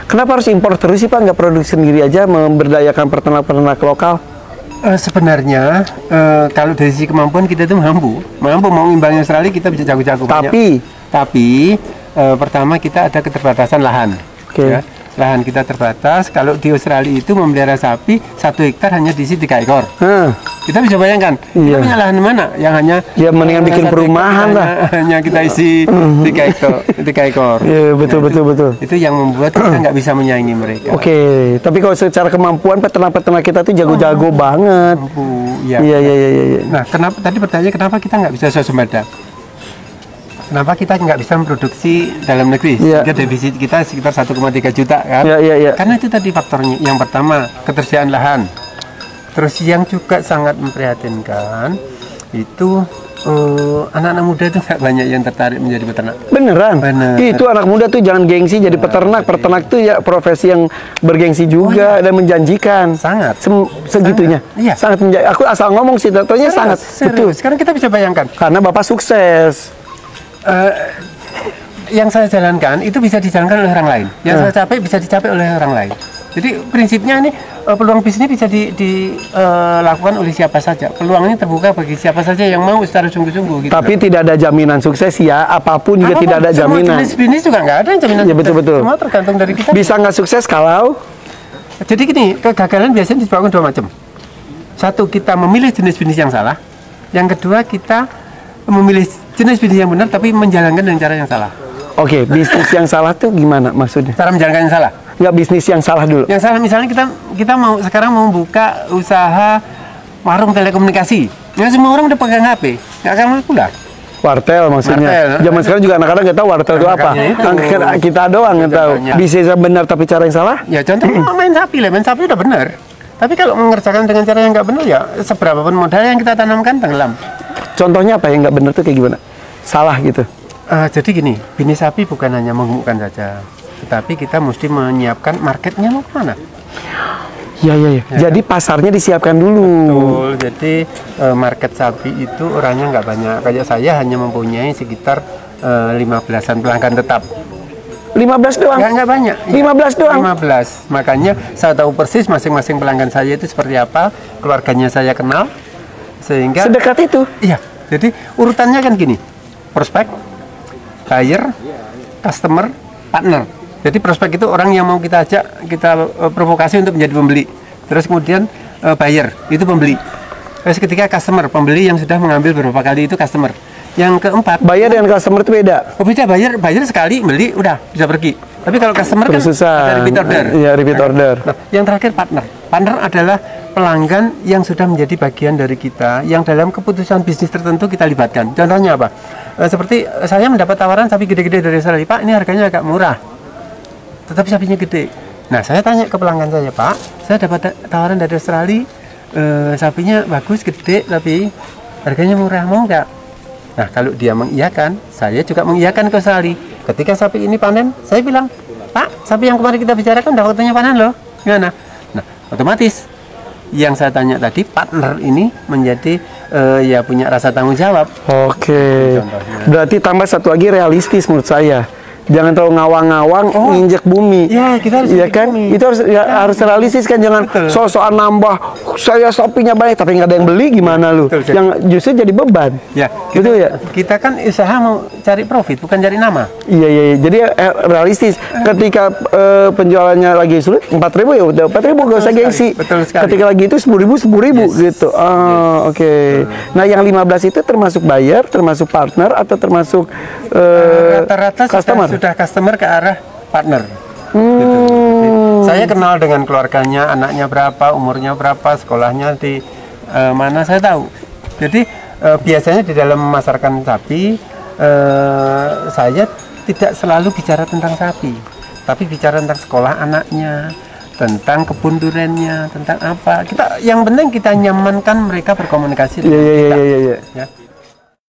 Kenapa harus impor terus sih Pak? Nggak produksi sendiri aja, memberdayakan peternak-peternak lokal? Sebenarnya kalau dari sisi kemampuan kita itu mampu mau imbangi Australia, kita bisa jago-jago. Tapi pertama kita ada keterbatasan lahan. Ya. Lahan kita terbatas. Kalau di Australia itu memelihara sapi 1 hektar hanya diisi 3 ekor. Kita bisa bayangkan, kita punya lahan mana yang hanya mendingan bikin perumahan lah. Hanya kita isi 3 ekor. Iya, betul. Itu yang membuat kita nggak bisa menyaingi mereka. Tapi kalau secara kemampuan peternak-peternak kita tuh jago-jago banget. Iya. Nah, tadi pertanyaannya kenapa kita nggak bisa swasembada? Kenapa kita nggak bisa memproduksi dalam negeri? Sehingga defisit kita sekitar 1,3 juta kan? Karena itu tadi faktornya. Yang pertama, ketersediaan lahan. Terus yang juga sangat memprihatinkan itu anak-anak muda itu nggak banyak yang tertarik menjadi peternak. Beneran? Itu anak muda tuh jangan gengsi jadi peternak. Peternak tuh ya profesi yang bergengsi juga dan menjanjikan. Sangat. Segitunya. Sangat menjanjikan. Aku asal ngomong sih, tentunya sangat. Betul. Sekarang kita bisa bayangkan. Karena Bapak sukses. Yang saya jalankan itu bisa dijalankan oleh orang lain. Yang saya capai bisa dicapai oleh orang lain. Jadi prinsipnya ini peluang bisnis bisa dilakukan oleh siapa saja. Peluangnya terbuka bagi siapa saja yang mau secara sungguh-sungguh. Gitu. Tapi tidak ada jaminan sukses ya. Apapun juga tidak ada jaminan. Semua jenis bisnis juga nggak ada jaminan. Ya betul. Semua tergantung dari kita. Bisa nggak sukses kalau? Jadi gini, kegagalan biasanya disebabkan 2 macam. Satu, kita memilih jenis bisnis yang salah. Yang kedua, kita memilih jenis bisnis yang benar tapi menjalankan dengan cara yang salah. Bisnis yang salah tuh gimana maksudnya? Cara menjalankan yang salah? Nggak, bisnis yang salah dulu. Yang salah misalnya kita sekarang mau buka usaha warung telekomunikasi. Ya semua orang udah pegang HP, nggak akan laku lah. Wartel maksudnya. Zaman sekarang juga anak-anak nggak tahu wartel itu apa. Kita doang nggak tahu. Bisnis yang benar tapi cara yang salah? Ya contohnya main sapi udah benar. Tapi kalau mengerjakan dengan cara yang nggak benar ya seberapa pun modal yang kita tanamkan tenggelam. Contohnya apa yang nggak benar tuh kayak gimana? Salah gitu. Jadi gini, bisnis sapi bukan hanya menggemukkan saja, tetapi kita mesti menyiapkan marketnya mau kemana. Ya. Jadi pasarnya disiapkan dulu. Betul. Jadi market sapi itu orangnya nggak banyak. Kayak saya hanya mempunyai sekitar 15-an pelanggan tetap. 15 doang? Nggak banyak. 15 doang? 15. Makanya saya tahu persis masing-masing pelanggan saya itu seperti apa, keluarganya saya kenal, sehingga sedekat itu? Iya. Jadi urutannya kan gini, prospek, buyer, customer, partner. Jadi prospek itu orang yang mau kita ajak, kita provokasi untuk menjadi pembeli. Terus kemudian buyer, itu pembeli. Terus ketika customer, pembeli yang sudah mengambil beberapa kali itu customer. Yang keempat, buyer dengan customer itu beda? Beda, buyer sekali beli, udah bisa pergi. Tapi kalau customer kan ada repeat order. Iya, repeat order. Nah, yang terakhir partner. Partner adalah pelanggan yang sudah menjadi bagian dari kita, yang dalam keputusan bisnis tertentu kita libatkan. Contohnya apa? Seperti saya mendapat tawaran sapi gede-gede dari Australia, Pak, ini harganya agak murah, tetapi sapinya gede. Nah, saya tanya ke pelanggan saya, Pak, saya dapat tawaran dari Australia, sapinya bagus, gede, tapi harganya murah, mau nggak? Nah, kalau dia mengiyakan, saya juga mengiyakan ke Australia. Ketika sapi ini panen, saya bilang, Pak, sapi yang kemarin kita bicarakan udah waktunya panen loh. Gimana? Nah, otomatis yang saya tanya tadi, partner ini menjadi ya punya rasa tanggung jawab. Berarti tambah satu lagi realistis menurut saya. Jangan terlalu ngawang-ngawang nginjek bumi. Ya, kita harus kan? bumi. Itu harus realistis kan, jangan so-soan nambah. Saya sapinya banyak tapi nggak ada yang beli, gimana lu? Yang justru jadi beban. Ya, kita kan usaha mau cari profit, bukan cari nama. Iya. Jadi realistis. Ketika penjualannya lagi sulit, 4.000 ya udah 4.000, gak usah gengsi. Ketika lagi itu 10.000 gitu. Nah, yang 15 itu termasuk buyer, termasuk partner, atau termasuk rata-rata customer? Sudah customer ke arah partner. Gitu. Saya kenal dengan keluarganya, anaknya berapa, umurnya berapa, sekolahnya di mana, saya tahu. Jadi biasanya di dalam memasarkan sapi, saya tidak selalu bicara tentang sapi, tapi bicara tentang sekolah anaknya, tentang kebun duriannya, tentang apa. Yang penting kita nyamankan mereka berkomunikasi dengan kita. Ya.